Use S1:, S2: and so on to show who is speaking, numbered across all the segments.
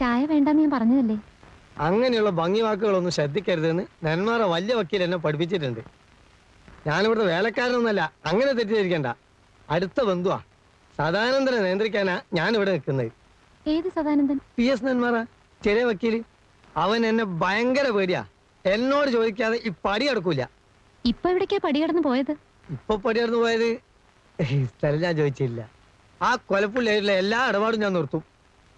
S1: ചായ വേണ്ടെന്ന് ഞാൻ പറഞ്ഞതല്ലേ.
S2: അങ്ങനെയുള്ള ഭംഗി വാക്കുകളൊന്നും ശ്രദ്ധിക്കരുതെന്ന് നെന്മാറ വലിയ വക്കീൽ എന്നെ പഠിപ്പിച്ചിട്ടുണ്ട്. ഞാനിവിടുത്തെ വേലക്കാരനൊന്നല്ല, അങ്ങനെ തെറ്റിദ്ധരിക്കണ്ട. അടുത്ത ബന്ധുവാ. സദാനന്ദനെ നിയന്ത്രിക്കാനാ ഞാനിവിടെ നിൽക്കുന്നത്.
S1: ഏത് സദാനന്ദൻ?
S2: PS നെന്മാറ, ചെറിയ വക്കീല്. അവൻ എന്നെ ഭയങ്കര പേടിയാ. എന്നോട് ചോദിക്കാതെ ഈ പടി കിടക്കൂല.
S1: ഇപ്പൊ എവിടേക്കാ പടി കടന്നു പോയത്?
S2: ഇപ്പൊ പടി കടന്നു പോയത് സ്ഥലം ഞാൻ ചോദിച്ചില്ല. ആ കൊലപ്പുള്ളിയായിട്ടുള്ള എല്ലാ ഇടപാടും ഞാൻ നിർത്തും.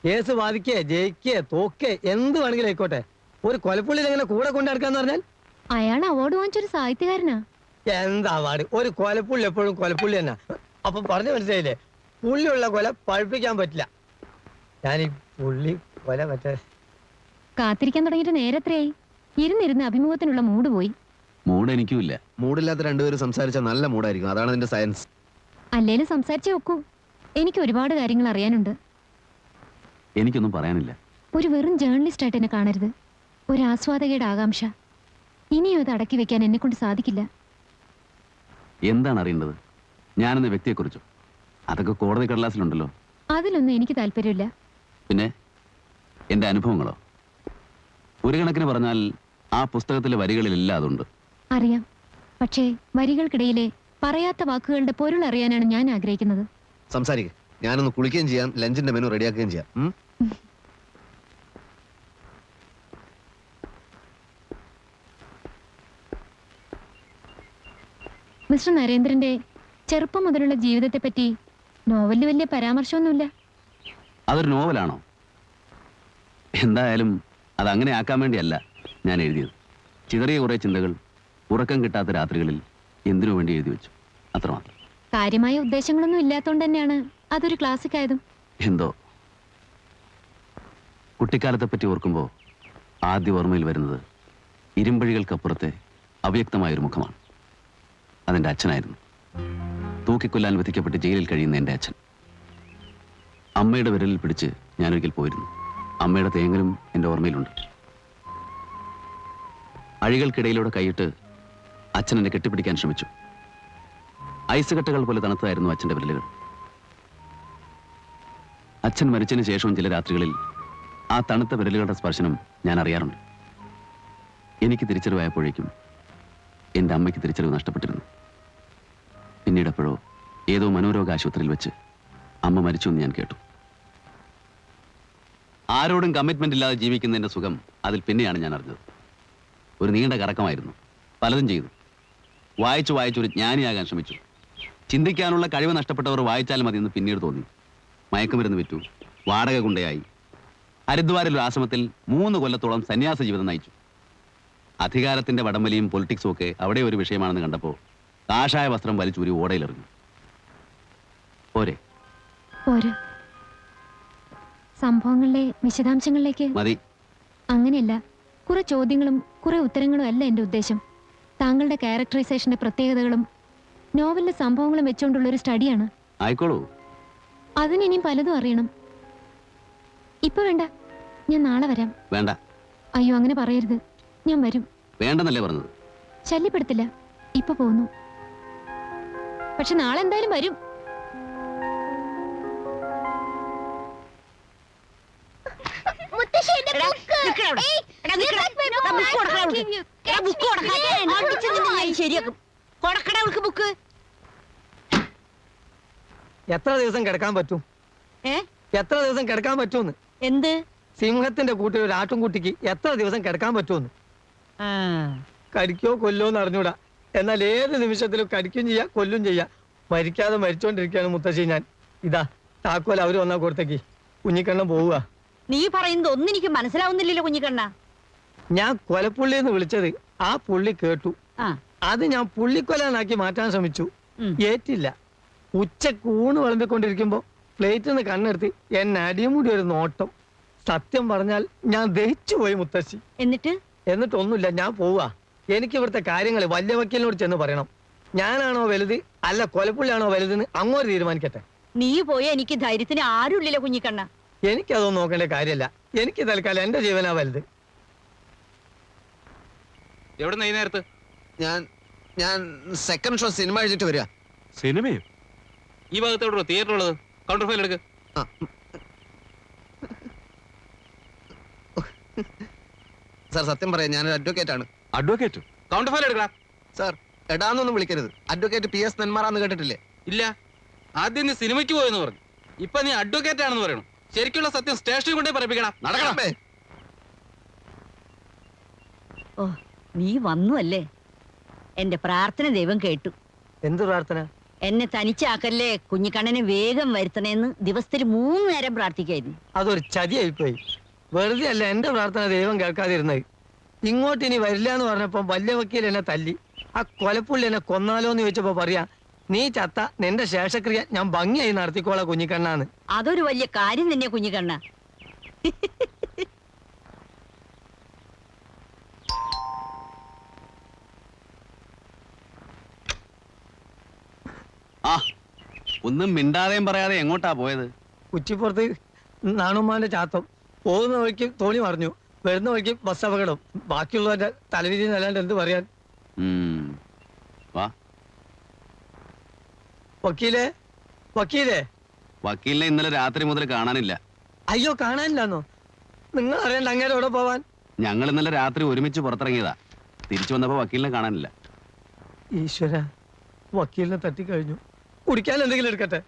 S2: കേസ് ബാധിക്കേ ജയിക്കേ തോക്കേ എന്ത് വേണമെങ്കിലും ആയിക്കോട്ടെ. ഒരു കൊലപ്പുള്ളിയിൽ എങ്ങനെ കൂടെ കൊണ്ടു നടക്കാന്ന് പറഞ്ഞാൽ
S1: അയാൾ അവാർഡ് വാങ്ങിച്ചൊരു സാഹിത്യകാരനാ.
S2: എന്താ അവാർഡ്? ഒരു കൊലപ്പുള്ളി എപ്പോഴും കൊലപ്പുള്ളി തന്നെ. അപ്പൊ പറഞ്ഞു മനസ്സിലായില്ലേ, പുള്ളിയുള്ള കൊല പഴുപ്പിക്കാൻ പറ്റില്ല. ഞാൻ ഈ പുള്ളി കൊല മറ്റേ
S1: കാത്തിരിക്കാൻ തുടങ്ങിയിട്ട് നേരത്രയായി. ഇരുന്നിരുന്ന് അഭിമുഖത്തിനുള്ള മൂഡ് പോയി.
S3: മൂഡ് എനിക്കുമില്ല.
S4: മൂഡില്ലാത്ത രണ്ടുപേരും സംസാരിച്ചാൽ നല്ല മൂഡായിരിക്കും. അതാണ് അതിന്റെ സയൻസ്.
S1: അല്ലേലും സംസാരിച്ചേ ഒക്കൂ. എനിക്ക് ഒരുപാട് കാര്യങ്ങൾ അറിയാനുണ്ട്.
S3: എനിക്കൊന്നും പറയാനില്ല.
S1: ഒരു വെറും ജേർണലിസ്റ്റ് ആയിട്ട് എന്നെ കാണരുത്. ഒരു ആസ്വാദകയുടെ ആകാംക്ഷ ഇനിയും അത് അടക്കി വെക്കാൻ എന്നെ കൊണ്ട് സാധിക്കില്ല.
S3: എന്താണ് അറിയേണ്ടത്? ഞാനെന്ന വ്യക്തിയെക്കുറിച്ചോ? അതൊക്കെ കോടതി കടലാസിലുണ്ടല്ലോ.
S1: അതിലൊന്നും എനിക്ക് താല്പര്യമില്ല.
S3: പിന്നെ എൻ്റെ അനുഭവങ്ങളോ? ഒരു കണക്കിന് പറഞ്ഞാൽ ആ പുസ്തകത്തിലെ വരികളിലെല്ലാം അതുണ്ട്.
S1: അറിയാം. പക്ഷേ വരികൾക്കിടയിലെ പറയാത്ത വാക്കുകളുടെ പൊരുൾ അറിയാനാണ് ഞാൻ ആഗ്രഹിക്കുന്നത്.
S4: സംസാരിക്കുക. ഞാനൊന്ന് കുളിക്കുകയും ചെയ്യാം, ലഞ്ചിന്റെ മെനു റെഡിയാക്കുകയും ചെയ്യാം.
S1: മിസ്റ്റർ നരേന്ദ്രന്റെ ചെറുപ്പം മുതലുള്ള ജീവിതത്തെപ്പറ്റി നോവലിൽ വലിയ പരാമർശമൊന്നുമില്ല.
S3: അതൊരു നോവലാണോ? എന്തായാലും അതങ്ങനെ ആക്കാൻ വേണ്ടിയല്ല ഞാൻ എഴുതിയത്. ചിതറിയ കുറേ ചിന്തകൾ ഉറക്കം കിട്ടാത്ത രാത്രികളിൽ എന്തിനു വേണ്ടി എഴുതി വെച്ചു, അത്രമാത്രം.
S1: കാര്യമായ ഉദ്ദേശങ്ങളൊന്നും ഇല്ലാത്തതുകൊണ്ട് തന്നെയാണ് അതൊരു ക്ലാസിക് ആയതും.
S3: എന്തോ കുട്ടിക്കാലത്തെ പറ്റി ഓർക്കുമ്പോൾ ആദ്യ ഓർമ്മയിൽ വരുന്നത് ഇരുമ്പഴികൾക്കപ്പുറത്തെ അവ്യക്തമായൊരു മുഖമാണ്. അതെൻ്റെ അച്ഛനായിരുന്നു. തൂക്കിക്കൊല്ലാൻ വിധിക്കപ്പെട്ട് ജയിലിൽ കഴിയുന്ന എൻ്റെ അച്ഛൻ. അമ്മയുടെ വിരലിൽ പിടിച്ച് ഞാനൊരിക്കൽ പോയിരുന്നു. അമ്മയുടെ തേങ്ങലും എൻ്റെ ഓർമ്മയിലുണ്ട്. അഴികൾക്കിടയിലൂടെ കൈയിട്ട് അച്ഛൻ എന്നെ കെട്ടിപ്പിടിക്കാൻ ശ്രമിച്ചു. ഐസ് കട്ടകൾ പോലെ തണുത്തതായിരുന്നു അച്ഛൻ്റെ വിരലുകൾ. അച്ഛൻ മരിച്ചതിന് ശേഷവും ചില രാത്രികളിൽ ആ തണുത്ത വിരലുകളുടെ സ്പർശനം ഞാൻ അറിയാറുണ്ട്. എനിക്ക് തിരിച്ചറിവായപ്പോഴേക്കും എൻ്റെ അമ്മയ്ക്ക് തിരിച്ചറിവ് നഷ്ടപ്പെട്ടിരുന്നു. പിന്നീടെപ്പോഴോ ഏതോ മനോരോഗ ആശുപത്രിയിൽ വെച്ച് അമ്മ മരിച്ചു എന്ന് ഞാൻ കേട്ടു. ആരോടും കമ്മിറ്റ്മെന്റ് ഇല്ലാതെ ജീവിക്കുന്നതിൻ്റെ സുഖം അതിൽ പിന്നെയാണ് ഞാൻ അറിഞ്ഞത്. ഒരു നീണ്ട കറക്കമായിരുന്നു. പലതും ചെയ്തു. വായിച്ചു വായിച്ചൊരു ജ്ഞാനിയാകാൻ ശ്രമിച്ചു. ചിന്തിക്കാനുള്ള കഴിവ് നഷ്ടപ്പെട്ടവർ വായിച്ചാൽ മതിയെന്ന് പിന്നീട് തോന്നി. മയക്കുമരുന്ന് വിറ്റു, വാടക കൊണ്ടയായി. ഹരിദ്വാരിൽ ഒരു ആശ്രമത്തിൽ 3 കൊല്ലത്തോളം സന്യാസ ജീവിതം നയിച്ചു. അധികാരത്തിന്റെ വടംവലിയും പൊളിറ്റിക്സും ഒക്കെ അവിടെ ഒരു വിഷയമാണെന്ന് കണ്ടപ്പോൾ കാഷായ വസ്ത്രം വലിച്ചൂരി ഓടയിലെറിഞ്ഞു. പോരെ?
S1: പോരെ. സംഭവങ്ങളിലെ വിശദാംശങ്ങളിലേക്ക്
S3: മതി.
S1: അങ്ങനെയല്ല, കുറെ ചോദ്യങ്ങളും കുറെ ഉത്തരങ്ങളും അല്ല എന്റെ ഉദ്ദേശം. താങ്കളുടെ ക്യാരക്ടറൈസേഷന്റെ പ്രത്യേകതകളും നോവലിലെ സംഭവങ്ങളും വെച്ചുകൊണ്ടുള്ള ഒരു സ്റ്റഡിയാണ്.
S3: ആയിക്കോളൂ.
S1: അതിനിയും പലതും അറിയണം. ഇപ്പൊ വേണ്ട, ഞാൻ നാളെ വരാം.
S3: വേണ്ട.
S1: അയ്യോ, അങ്ങനെ പറയരുത്. ഞാൻ വരും.
S3: വേണ്ടെന്നല്ലേ പറഞ്ഞത്?
S1: ശല്യപ്പെടുത്തില്ല. ഇപ്പൊ പോന്നു. പക്ഷെ നാളെ എന്തായാലും വരും.
S2: എത്ര ദിവസം കിടക്കാൻ പറ്റും? എത്ര ദിവസം കിടക്കാൻ പറ്റുമെന്ന്?
S5: എന്ത്?
S2: സിംഹത്തിന്റെ കൂട്ടിൽ ഒരു ആട്ടുംകുട്ടിക്ക് എത്ര ദിവസം കിടക്കാൻ പറ്റുമെന്ന്. കടിക്കോ കൊല്ലോ എന്ന് അറിഞ്ഞൂടാ. എന്നാൽ ഏത് നിമിഷത്തിലും കടിക്കും ചെയ്യാ, കൊല്ലും ചെയ്യാ. മരിക്കാതെ മരിച്ചോണ്ടിരിക്കുകയാണ് മുത്തശ്ശി ഞാൻ. ഇതാ താക്കോൽ അവര് വന്നാ കൊടുത്തേക്ക്. കുഞ്ഞിക്കണ്ണൻ പോവുക.
S5: നീ പറയുന്നത് ഒന്നും എനിക്ക് മനസ്സിലാവുന്നില്ലല്ലോ കുഞ്ഞിക്കണ്ണ.
S2: ഞാൻ കൊലപ്പുള്ളി എന്ന് വിളിച്ചത് ആ പുള്ളി കേട്ടു. അത് ഞാൻ പുള്ളിക്കൊലാനാക്കി മാറ്റാൻ ശ്രമിച്ചു. ഏറ്റില്ല. ഉച്ചക്ക് ഊണ് വിളമ്പിക്കൊണ്ടിരിക്കുമ്പോ പ്ലേറ്റിൽ നിന്ന് കണ്ണെടുത്ത് എന്നെ അടിയും കൂടി ഒരു നോട്ടം. സത്യം പറഞ്ഞാൽ ഞാൻ ദഹിച്ചു പോയി മുത്തശ്ശി. എന്നിട്ടൊന്നുമില്ല, ഞാൻ പോവാ. എനിക്ക് ഇവിടുത്തെ കാര്യങ്ങൾ വലിയ വക്കീലിനോട് ചെന്ന് പറയണം. ഞാനാണോ വലുത് അല്ല കൊലപ്പുള്ളിയാണോ വലുതെന്ന് അങ്ങോട്ട് തീരുമാനിക്കട്ടെ.
S5: നീ പോയ എനിക്ക് ധൈര്യത്തിന് ആരുമില്ലല്ലോ കുഞ്ഞിക്കണ്ണ.
S2: എനിക്കതൊന്നും നോക്കേണ്ട കാര്യമല്ല. എനിക്ക് തൽക്കാലം എന്റെ ജീവനാ വലുത്.
S6: എവിടെ ഈ നേരത്ത്?
S4: ഞാൻ സെക്കൻഡ് ഷോ സിനിമ കഴിച്ചിട്ട് വരിക.
S6: സിനിമയോ? ഈ ഭാഗത്ത് എവിടെ തിയേറ്റർ ഉള്ളത്? കൗണ്ടർ ഫയൽ എടുക്ക്.
S4: സാർ സത്യം പറയാം, ഞാനൊരു അഡ്വക്കേറ്റ് ആണ്.
S6: അഡ്വക്കേറ്റ് കൗണ്ടർ ഫയൽ എടുക്കടാ.
S4: സാർ എടാന്നൊന്നും വിളിക്കരുത്. അഡ്വക്കേറ്റ് PS നെന്മാറാന്ന് കേട്ടിട്ടില്ലേ?
S6: ഇല്ല, ആദ്യം നീ സിനിമയ്ക്ക് പോയെന്ന് പറഞ്ഞു, ഇപ്പൊ നീ അഡ്വക്കേറ്റ് ആണെന്ന് പറയണം. ശരിക്കുള്ള സത്യം സ്റ്റേഷനിൽ കൊണ്ടേ പറയിപ്പിക്കണം. നടക്കണം.
S4: അമ്മേ,
S5: ഓ നീ വന്നു അല്ലേ? എന്റെ പ്രാർത്ഥന ദൈവം കേട്ടു.
S2: എന്ത് പ്രാർത്ഥന?
S5: എന്നെ തനിച്ചാക്കല്ലേ, കുഞ്ഞിക്കണ്ണനെ വേഗം വരുത്തണേന്ന് ദിവസത്തിൽ 3 നേരം പ്രാർത്ഥിക്കായിരുന്നു.
S2: അതൊരു ചതിയായിപ്പോയി. വെറുതെ അല്ല എന്റെ പ്രാർത്ഥന ദൈവം കേൾക്കാതിരുന്നത്. ഇങ്ങോട്ട് ഇനി വരില്ല എന്ന് പറഞ്ഞപ്പോ വലിയ വക്കീൽ എന്നെ തല്ലി. ആ കൊലപ്പുള്ളി എന്നെ കൊന്നാലോ എന്ന് ചോദിച്ചപ്പോ പറയാ, നീ ചത്ത നിന്റെ ശേഷക്രിയ ഞാൻ ഭംഗിയായി നടത്തിക്കോളാം കുഞ്ഞിക്കണ്ണാന്ന്.
S5: അതൊരു വലിയ കാര്യം തന്നെ കുഞ്ഞിക്കണ്ണ.
S3: ആ, ഒന്നും മിണ്ടാതെയും പറയാതെ എങ്ങോട്ടാ പോയത്?
S2: കുറ്റിപ്പുറത്ത് നാണുമ്മാന്റെ ചാത്തം. പോകുന്ന വഴിക്ക് തോണി മറിഞ്ഞു, വരുന്ന വഴിക്ക് ബസ് അപകടം. ബാക്കിയുള്ളവന്റെ തലവിധി അല്ലാണ്ട് എന്ത് പറയാൻ.
S3: വാ.
S2: വക്കീലേ, വക്കീലേ.
S3: വക്കീലിനെ ഇന്നലെ രാത്രി മുതൽ കാണാനില്ല.
S2: അയ്യോ, കാണാനില്ലെന്നോ? നിങ്ങൾ അറിയണ്ട അങ്ങേരെ എവിടെ പോവാൻ?
S3: ഞങ്ങൾ ഇന്നലെ രാത്രി ഒരുമിച്ച് പുറത്തിറങ്ങിയതാ. തിരിച്ചു വന്നപ്പോ വക്കീലിനെ കാണാനില്ല.
S2: ഈശ്വര, വക്കീലിനെ തട്ടിക്കഴിഞ്ഞു. കുടിക്കാൻ എന്തെങ്കിലും എടുക്കട്ടെ.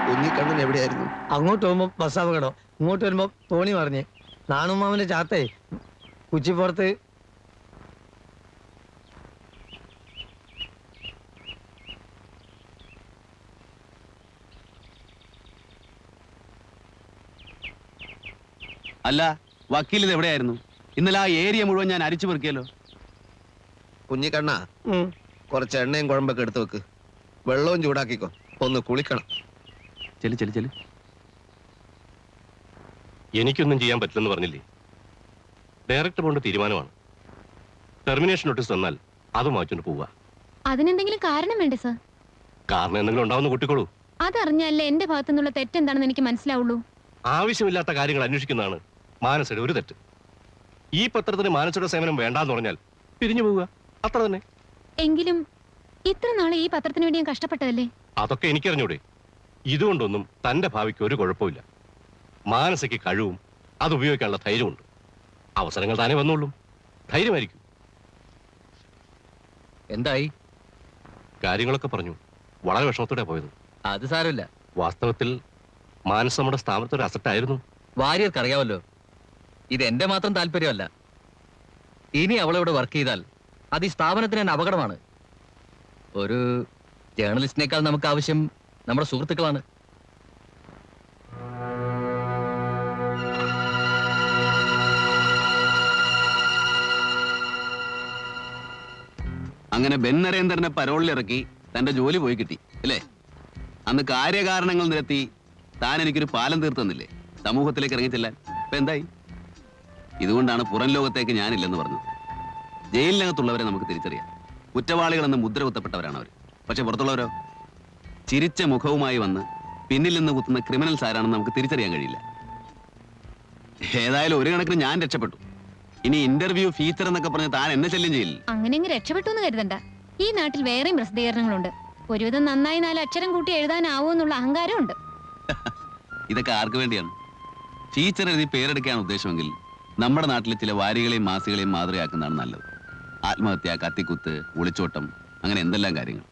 S4: കുഞ്ഞിക്കണ്ണൻ എവിടെയായിരുന്നു?
S2: അങ്ങോട്ട് പോകുമ്പോ ബസ് അപകടം, ഇങ്ങോട്ട് വരുമ്പോ തോണി മറിഞ്ഞ്. നാണുമാവന്റെ ചാത്തേ കുച്ചിപ്പുറത്ത്.
S3: അല്ല, വക്കീൽ ഇത് എവിടെയായിരുന്നു? ഇന്നലെ ആ ഏരിയ മുഴുവൻ ഞാൻ അരിച്ചു പെറുക്കിയല്ലോ.
S4: കുഞ്ഞിക്കണ്ണ,
S2: ഉം.
S4: കുറച്ച് എണ്ണയും കുഴമ്പൊക്കെ എടുത്തു വെക്ക്. വെള്ളവും ചൂടാക്കിക്കോ, ഒന്ന് കുളിക്കണം.
S3: ചെല് ചെല് ചെല്.
S7: എനിക്കൊന്നും ചെയ്യാൻ പറ്റില്ലെന്ന് പറഞ്ഞില്ലേ? ഡയറക്ടർ ബോണ്ട് തീരുമാനമാണ്. ടെർമിനേഷൻ നോട്ടീസ് തന്നാൽ അത് മാറ്റിട്ട് പോവുക.
S1: അതിനെന്തെങ്കിലും കാരണം വേണ്ടേ സർ?
S7: കാരണം എന്തെങ്കിലും ഉണ്ടാവുന്ന കൂട്ടിക്കോളൂ.
S1: അതറിഞ്ഞാലേ എന്റെ ഭാഗത്തു നിന്നുള്ള തെറ്റെന്താണെന്ന് എനിക്ക് മനസ്സിലാവുള്ളൂ.
S7: ആവശ്യമില്ലാത്ത കാര്യങ്ങൾ അന്വേഷിക്കുന്നതാണ് മാനസയുടെ ഒരു തെറ്റ്. ഈ പത്രത്തിന് മാനസയുടെ സേവനം വേണ്ടാന്ന് പറഞ്ഞാൽ പിരിഞ്ഞു പോവുക, അത്ര തന്നെ.
S1: എങ്കിലും ഇത്ര നാളെ ഈ പത്രത്തിന് വേണ്ടി ഞാൻ കഷ്ടപ്പെട്ടതല്ലേ?
S7: അതൊക്കെ എനിക്കറിഞ്ഞൂടെ? ഇതുകൊണ്ടൊന്നും തന്റെ ഭാവിക്ക് ഒരു കുഴപ്പമില്ല. മാനസയ്ക്ക് കഴിവും അത് ഉപയോഗിക്കാനുള്ള ധൈര്യമുണ്ട്. അവസരങ്ങൾ താനേ വന്നോളും. ധൈര്യമായിരിക്കും.
S8: എന്തായി?
S7: കാര്യങ്ങളൊക്കെ പറഞ്ഞു. വളരെ വിഷമത്തോടെ പോയത്.
S8: അത് സാരമില്ല.
S7: വാസ്തവത്തിൽ മാനസ് നമ്മുടെ സ്ഥാപനത്തൊരു അസറ്റായിരുന്നു.
S8: വാര്യർക്ക് അറിയാമല്ലോ, ഇത് എന്റെ മാത്രം താല്പര്യമല്ല. ഇനി അവളിവിടെ വർക്ക് ചെയ്താൽ അത് ഈ സ്ഥാപനത്തിന് തന്നെ അപകടമാണ്. ഒരു ജേർണലിസ്റ്റിനേക്കാൾ നമുക്ക് ആവശ്യം നമ്മുടെ സുഹൃത്തുക്കളാണ്.
S3: അങ്ങനെ ബെൻ നരേന്ദ്രനെ പരോളിലിറക്കി തന്റെ ജോലി പോയി കിട്ടി അല്ലേ? അന്ന് കാര്യകാരണങ്ങൾ നിരത്തി താൻ എനിക്കൊരു പാലം തീർത്തന്നില്ലേ സമൂഹത്തിലേക്ക് ഇറങ്ങിച്ചെല്ലാൻ? ഇപ്പൊ എന്തായി? ഇതുകൊണ്ടാണ് പുറം ലോകത്തേക്ക് ഞാനില്ലെന്ന് പറഞ്ഞത്. ജയിലിനകത്തുള്ളവരെ നമുക്ക് തിരിച്ചറിയാം. കുറ്റവാളികളെന്ന് മുദ്ര കുത്തപ്പെട്ടവരാണ് അവർ. പക്ഷെ പുറത്തുള്ളവരോ? ചിരിച്ച മുഖവുമായി വന്ന് പിന്നിൽ നിന്ന് കുത്തുന്ന ക്രിമിനൽസ് ആരാണെന്ന് നമുക്ക് തിരിച്ചറിയാൻ കഴിയില്ല. ഏതായാലും ഒരു കണക്കിന് ഞാൻ രക്ഷപ്പെട്ടു. ഇനി ഇന്റർവ്യൂ, ഫീച്ചർ എന്നൊക്കെ പറഞ്ഞ് താൻ എന്നെ ശല്യം ചെയ്യില്ല.
S1: അങ്ങനെ അങ്ങ് രക്ഷപ്പെട്ടു എന്ന് കരുതണ്ട. ഈ നാട്ടിൽ വേറെയും പ്രസിദ്ധീകരണങ്ങളുണ്ട്. ഒരുവിധം നന്നായി 4 അക്ഷരം കൂട്ടി എഴുതാനാവോ എന്നുള്ള അഹങ്കാരമുണ്ട്.
S3: ഇതൊക്കെ ആർക്ക് വേണ്ടിയാണ്? ഫീച്ചർ എഴുതി പേരെടുക്കാൻ ഉദ്ദേശമെങ്കിൽ നമ്മുടെ നാട്ടിലെ ചില വാരികളെയും മാസികളെയും മാതൃകയാക്കുന്നതാണ് നല്ലത്. ആത്മഹത്യ, കത്തിക്കുത്ത്, ഒളിച്ചോട്ടം, അങ്ങനെ എന്തെല്ലാം കാര്യങ്ങൾ.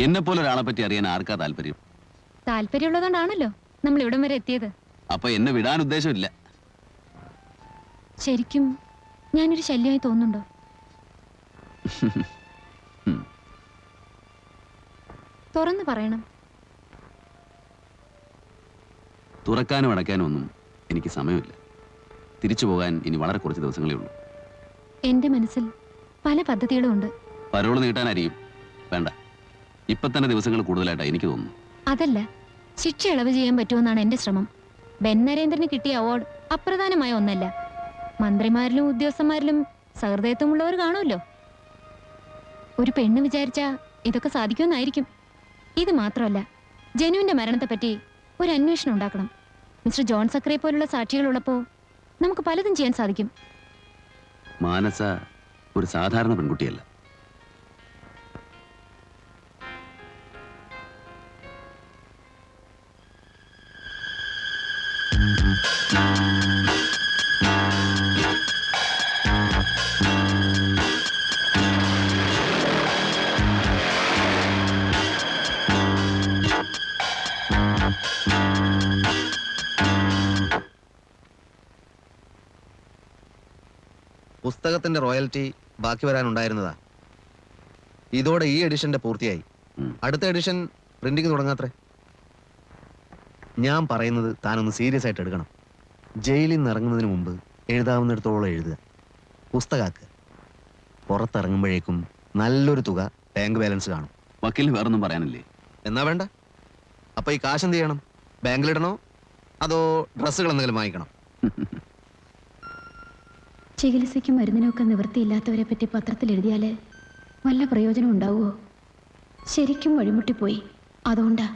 S3: എന്നെപ്പോലെ ഒരാളെ പറ്റി അറിയാൻ ആർക്കാ താല്പര്യം?
S1: താല്പര്യമുള്ളതുകൊണ്ടാണല്ലോ നമ്മൾ ഇവിടം വരെ എത്തിയത്.
S3: അപ്പൊ എന്നെ വിടാൻ ഉദ്ദേശമില്ല.
S1: ശരിക്കും ഞാനൊരു ശല്യമായി തോന്നുന്നുണ്ടോ? തുറന്നു പറയണം.
S3: തുറക്കാനും അടയ്ക്കാനും ഒന്നും എനിക്ക് സമയമില്ല. തിരിച്ചു പോകാൻ ഇനി വളരെ കുറച്ച് ദിവസങ്ങളേ ഉള്ളൂ.
S1: എന്റെ മനസ്സിൽ പല പദ്ധതികളും ഉണ്ട്.
S3: പരോള് നീട്ടാനായിരിക്കും. വേണ്ട, ഇപ്പൊ തന്നെ ദിവസങ്ങൾ കൂടുതലായിട്ടാണ് എനിക്ക് തോന്നുന്നു.
S1: അതല്ല, ശിക്ഷ ഇളവ് ചെയ്യാൻ പറ്റുമെന്നാണ് എന്റെ ശ്രമം. ബെൻ നരേന്ദ്രന് കിട്ടിയ അവാർഡ് അപ്രധാനമായ ഒന്നല്ല. മന്ത്രിമാരിലും ഉദ്യോഗസ്ഥന്മാരിലും സഹൃദയത്വമുള്ളവർ കാണുമല്ലോ. ഒരു പെണ്ണ് വിചാരിച്ചാ ഇതൊക്കെ സാധിക്കുമെന്നായിരിക്കും. ഇത് മാത്രമല്ല, ജനുവിന്റെ മരണത്തെപ്പറ്റി ഒരു അന്വേഷണം ഉണ്ടാക്കണം. മിസ്റ്റർ ജോൺ സക്രയെ പോലുള്ള സാക്ഷികളുള്ളപ്പോ നമുക്ക് പലതും ചെയ്യാൻ സാധിക്കും.
S3: മാനസ ഒരു സാധാരണ പെൺകുട്ടിയല്ല.
S4: പുസ്തകത്തിന്റെ റോയൽറ്റി ബാക്കി വരാനുണ്ടായിരുന്നതാ. ഇതോടെ ഈ എഡിഷന്റെ പൂർത്തിയായി. അടുത്ത എഡിഷൻ പ്രിന്റിംഗ് തുടങ്ങാത്രേ. ഞാൻ പറയുന്നത് താനൊന്ന് സീരിയസ് ആയിട്ട് എടുക്കണം. ജയിലിൽ നിന്ന് ഇറങ്ങുന്നതിന് മുമ്പ് എഴുതാവുന്നിടത്തോളം എഴുതുക, പുസ്തകാക്കുക. പുറത്തിറങ്ങുമ്പോഴേക്കും നല്ലൊരു തുക ബാങ്ക് ബാലൻസ് കാണും.
S3: വക്കീലിന് വേറൊന്നും പറയാനില്ലേ?
S4: എന്നാ വേണ്ട. അപ്പൊ ഈ കാശ് എന്ത് ചെയ്യണം? ബാങ്കിലിടണോ അതോ ഡ്രസ്സുകൾ എന്തെങ്കിലും വാങ്ങിക്കണം?
S1: ചികിത്സയ്ക്കും മരുന്നിനൊക്കെ നിവൃത്തിയില്ലാത്തവരെ പറ്റി പത്രത്തിൽ എഴുതിയാല് വല്ല പ്രയോജനം ഉണ്ടാവുമോ? ശരിക്കും വഴിമുട്ടിപ്പോയി. അതുകൊണ്ടാ.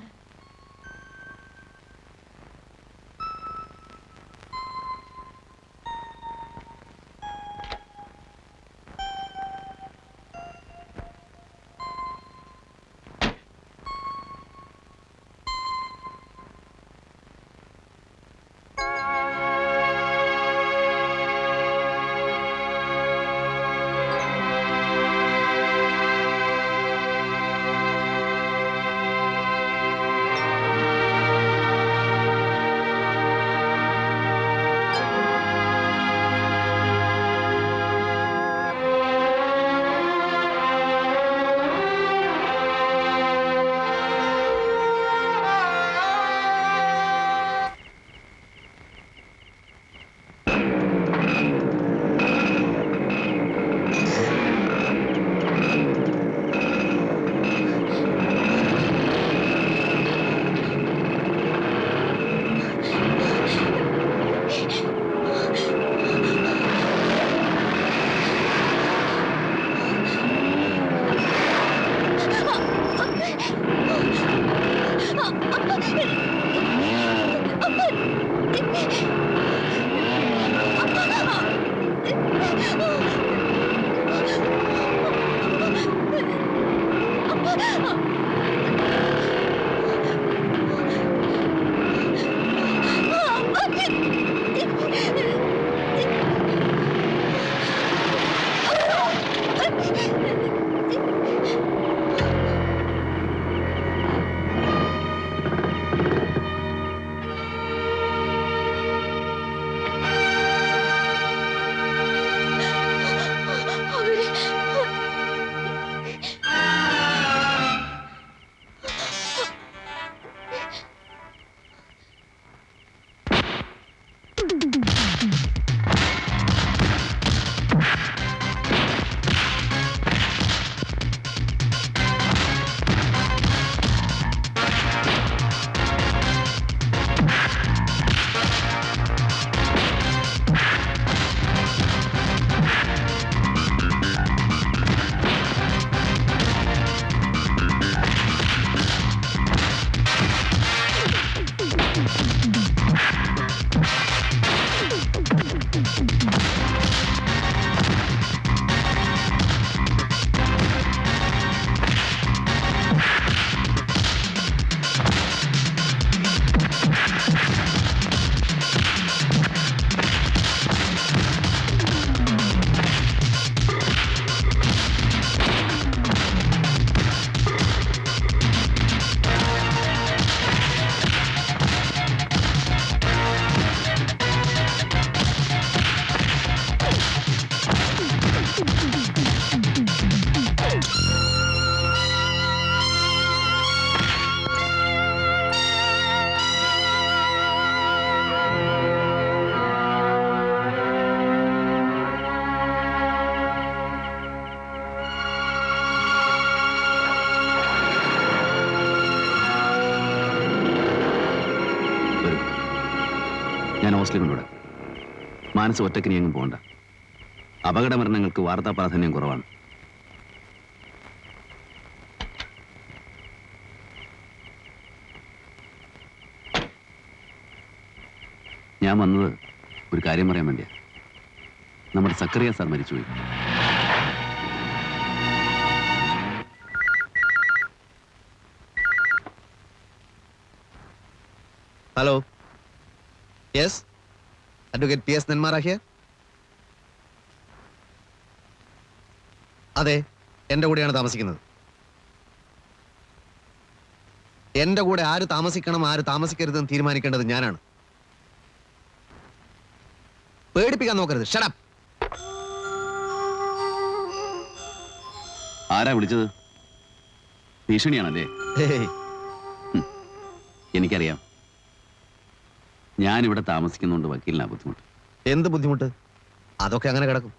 S3: ഞാൻ ഹോസ്റ്റലിൽ കൊണ്ടുവിടാം. മാനസ് ഒറ്റക്കിനി എങ്ങും പോകണ്ട. അപകട മരണങ്ങൾക്ക് വാർത്താ പ്രാധാന്യം കുറവാണ്. ഞാൻ വന്നത് ഒരു കാര്യം പറയാൻ വേണ്ടിയാ. നമ്മുടെ സക്കറിയ സാർ മരിച്ചുപോയി.
S4: Hello, yes, advocate PS Nenmara here. അതെ, എൻ്റെ കൂടെയാണ് താമസിക്കുന്നത്. എൻ്റെ കൂടെ ആര് താമസിക്കണം ആര് താമസിക്കരുതെന്ന് തീരുമാനിക്കേണ്ടത് ഞാനാണ്. പേടിപ്പിക്കാൻ നോക്കരുത്. Shut up.
S3: ആരാ വിളിച്ചത്? ഭീഷണിയാണല്ലേ?
S4: ഹേയ്,
S3: എനിക്കറിയാം. ഞാനിവിടെ താമസിക്കുന്നതുകൊണ്ട് വക്കീലിനാ ബുദ്ധിമുട്ട്.
S4: എന്ത് ബുദ്ധിമുട്ട്? അതൊക്കെ അങ്ങനെ കിടക്കും.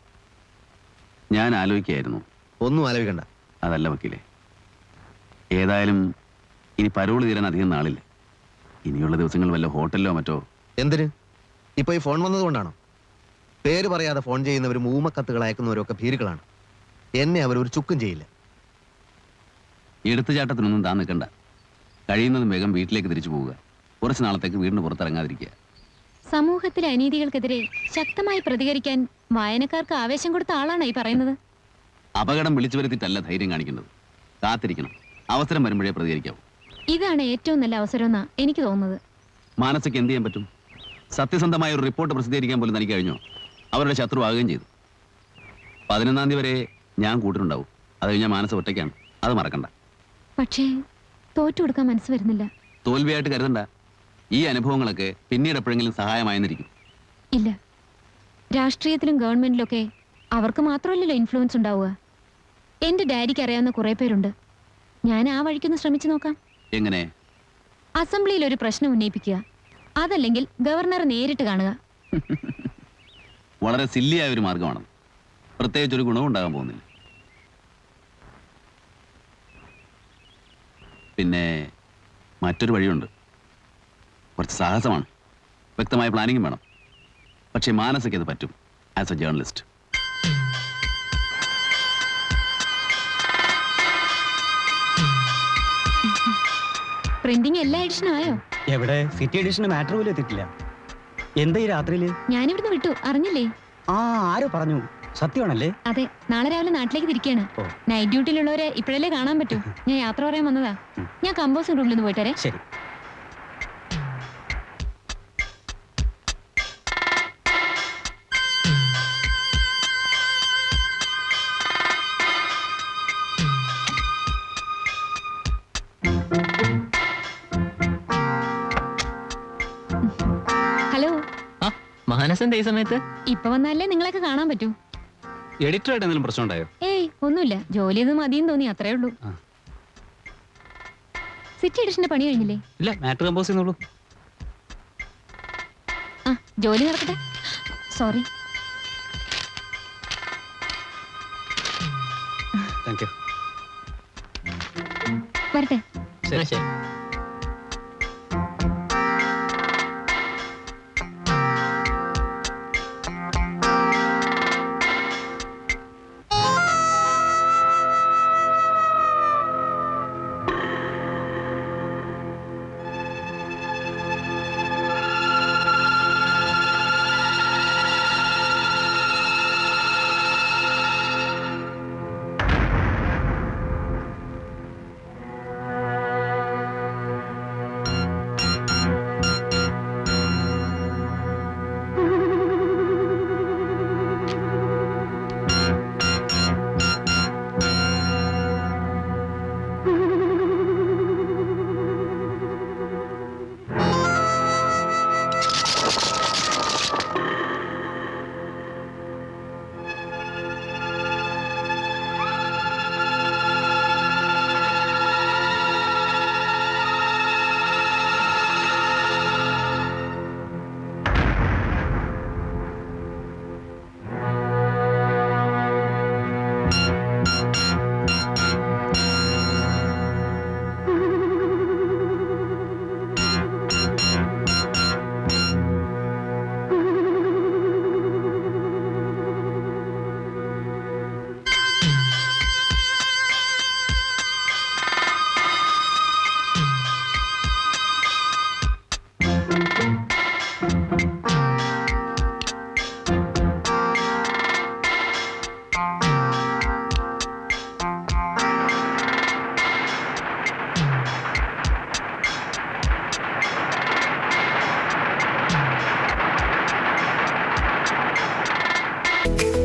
S3: ഞാൻ ആലോചിക്കായിരുന്നു.
S4: ഒന്നും ആലോചിക്കണ്ട.
S3: അതല്ല വക്കീലെ, ഏതായാലും ഇനി പരോള് തീരാൻ അധികം നാളില്ല. ഇനിയുള്ള ദിവസങ്ങൾ വല്ല ഹോട്ടലിലോ മറ്റോ.
S4: എന്തിന്? ഇപ്പൊ ഈ ഫോൺ വന്നതുകൊണ്ടാണോ? പേര് പറയാതെ ഫോൺ ചെയ്യുന്നവരും ഊമക്കത്തുകൾ അയക്കുന്നവരും ഒക്കെ ഭീരുക്കളാണ്. എന്നെ അവരൊരു ചുക്കും ചെയ്യില്ല.
S3: എടുത്തുചാട്ടത്തിനൊന്നും താൻ നിൽക്കണ്ട. കഴിയുന്നതും വേഗം വീട്ടിലേക്ക് തിരിച്ചു പോവുക. കുറച്ച് നാളത്തേക്ക് വീടിന് പുറത്തിറങ്ങാതിരിക്കുക.
S1: സമൂഹത്തിലെ അനീതികൾക്കെതിരെ ശക്തമായി പ്രതികരിക്കാൻ വായനക്കാർക്ക് ആവേശം കൊടുത്ത ആളാണ് ഈ പറയുന്നത്.
S3: അപകടം വിളിച്ചു വരുത്തിയിട്ടല്ല ധൈര്യം കാണിക്കേണ്ടത്. കാത്തിരിക്കണം. അവസരം വരുമ്പോഴേ പ്രതികരിക്കാവൂ.
S1: ഇതാണ് ഏറ്റവും നല്ല അവസരമെന്നാ എനിക്ക് തോന്നുന്നത്.
S3: മാനസയ്ക്ക് എന്ത് ചെയ്യാൻ പറ്റും? സത്യസന്ധമായ ഒരു റിപ്പോർട്ട് പ്രസിദ്ധീകരിക്കാൻ പോലും തനിക്ക് കഴിഞ്ഞോ? അവരുടെ ശത്രുവാകുകയും ചെയ്തു. 11-ാം തീയതി വരെ ഞാൻ കൂട്ടിനുണ്ടാവും. അത് കഴിഞ്ഞാൽ മാനസ ഒറ്റയ്ക്കാണ്. അത് മറക്കണ്ട.
S1: പക്ഷേ തോറ്റു കൊടുക്കാൻ മനസ്സ് വരുന്നില്ല.
S3: തോൽവിയായിട്ട് കരുതണ്ട. ഈ അനുഭവങ്ങളൊക്കെ പിന്നീട് എപ്പോഴെങ്കിലും സഹായമായെന്നിരിക്കും.
S1: ഇല്ല, രാഷ്ട്രീയത്തിലും ഗവൺമെന്റിലൊക്കെ അവർക്ക് മാത്രമല്ലല്ലോ ഇൻഫ്ലുവൻസ് ഉണ്ടാവുക. എന്റെ ഡാഡിക്ക് അറിയാവുന്ന കുറെ പേരുണ്ട്. ഞാൻ ആ വഴിക്കൊന്ന് ശ്രമിച്ചു നോക്കാം.
S3: എങ്ങനെ?
S1: അസംബ്ലിയിൽ ഒരു പ്രശ്നം ഉന്നയിപ്പിക്കുക, അതല്ലെങ്കിൽ ഗവർണറെ നേരിട്ട് കാണുക.
S3: വളരെ സില്ലിയായ ഒരു മാർഗമാണ്. പ്രത്യേകിച്ച് ഒരു ഗുണവും ഉണ്ടാകാൻ പോകുന്നില്ല. പിന്നെ മറ്റൊരു വഴിയുണ്ട്. കുറച്ച് സാഹസമാണ്. വ്യക്തമായ പ്ലാനിങ്ങും വേണം. പക്ഷേ മാനസയ്ക്ക് അത് പറ്റും ആസ് എ ജേർണലിസ്റ്റ്.
S1: പ്രിന്റിംഗ് എല്ലാ എഡിഷനും ആയോ?
S9: എവിടെ? സിറ്റി എഡിഷന് മാറ്റർ പോലും എത്തിയിട്ടില്ല. എന്താ ഈ രാത്രിയില്?
S1: ഞാനിവിടുന്ന് വിട്ടു, അറിഞ്ഞില്ലേ?
S9: ആ, ആരോ പറഞ്ഞു. സത്യമാണല്ലേ?
S1: അതെ, നാളെ രാവിലെ നാട്ടിലേക്ക് തിരിക്കുകയാണ്.
S9: ഓ.
S1: നൈറ്റ് ഡ്യൂട്ടിയിലുള്ളവരെ ഇപ്പോഴല്ലേ കാണാൻ പറ്റൂ. ഞാൻ യാത്ര പറയാൻ വന്നതാ. ഞാൻ കമ്പോസിംഗ് റൂമിൽ നിന്ന് പോയിട്ട് വരാം.
S9: ശരി.
S1: ഹലോ,
S8: മാനസന്റെ ഈ സമയത്ത്
S1: ഇപ്പൊ വന്നാലേ നിങ്ങളൊക്കെ കാണാൻ പറ്റൂ.
S6: എഡിറ്ററായിട്ട് എന്തെങ്കിലും പ്രശ്നം ഉണ്ടായോ?
S1: ഏയ് ഒന്നുമില്ല, ജോലി ഒന്നും മതിയെന്ന് തോന്നി, അത്രേ ഉള്ളൂ. സിറ്റി എഡിഷന്റെ പണി കഴിഞ്ഞില്ലേ?
S6: ഇല്ല, മാറ്റർ കമ്പോസ് ചെയ്യുന്നുള്ളൂ.
S1: ആ, ജോലി നടക്കട്ടെ. സോറി.
S6: Thank you.
S1: വരട്ടെ.
S8: ശരി.
S1: ആ